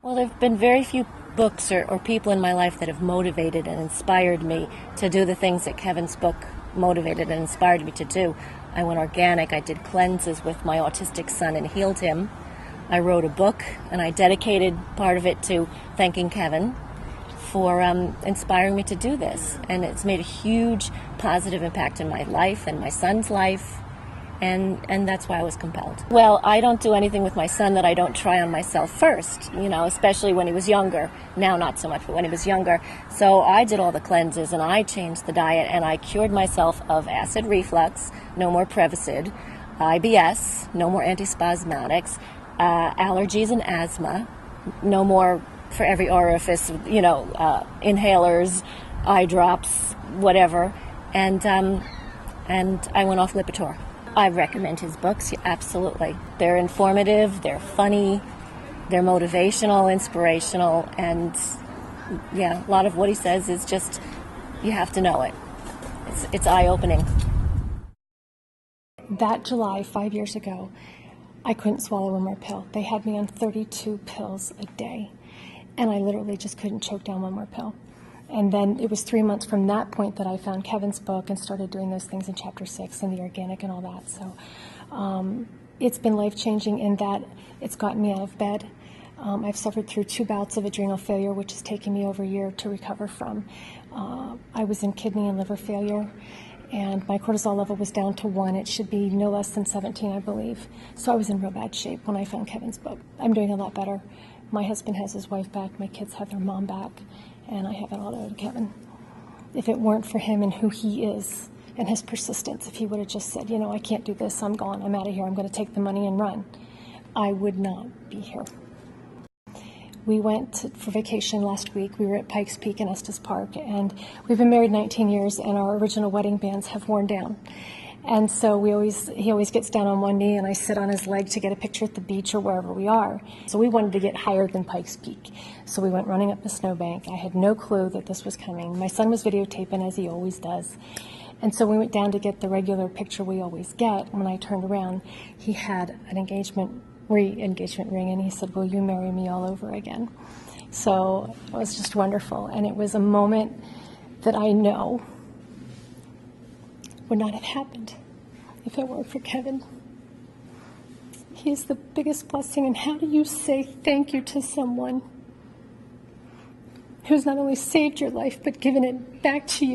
Well, there have been very few books or people in my life that have motivated and inspired me to do the things that Kevin's book motivated and inspired me to do. I went organic. I did cleanses with my autistic son and healed him. I wrote a book, and I dedicated part of it to thanking Kevin for inspiring me to do this. And it's made a huge positive impact in my life and my son's life. And that's why I was compelled. Well, I don't do anything with my son that I don't try on myself first, especially when he was younger. Now not so much, but when he was younger. So I did all the cleanses, and I changed the diet, and I cured myself of acid reflux, no more Prevacid, IBS, no more antispasmodics, allergies and asthma, no more for every orifice, inhalers, eye drops, whatever. And I went off Lipitor. I recommend his books, absolutely. They're informative, they're funny, they're motivational, inspirational, and a lot of what he says is just, you have to know it. It's eye-opening. That July, 5 years ago, I couldn't swallow one more pill. They had me on 32 pills a day, and I literally just couldn't choke down one more pill. And then it was 3 months from that point that I found Kevin's book and started doing those things in Chapter 6 and the organic and all that. So it's been life-changing in that it's gotten me out of bed. I've suffered through 2 bouts of adrenal failure, which has taken me over a year to recover from. I was in kidney and liver failure, and my cortisol level was down to 1. It should be no less than 17, I believe. So I was in real bad shape when I found Kevin's book. I'm doing a lot better. My husband has his wife back. My kids have their mom back. And I have it all to Kevin. If it weren't for him and who he is and his persistence, if he would have just said, I can't do this, I'm gone, I'm out of here, I'm going to take the money and run, I would not be here. We went for vacation last week. We were at Pikes Peak in Estes Park, and we've been married 19 years, and our original wedding bands have worn down. And so he always gets down on one knee, and I sit on his leg to get a picture at the beach or wherever we are. So we wanted to get higher than Pikes Peak. So we went running up the snowbank. I had no clue that this was coming. My son was videotaping, as he always does. And so we went down to get the regular picture we always get. When I turned around, he had an engagement ring, and he said, "Will you marry me all over again?" So it was just wonderful. And it was a moment that I know would not have happened if it weren't for Kevin. He is the biggest blessing. And how do you say thank you to someone who's not only saved your life but given it back to you?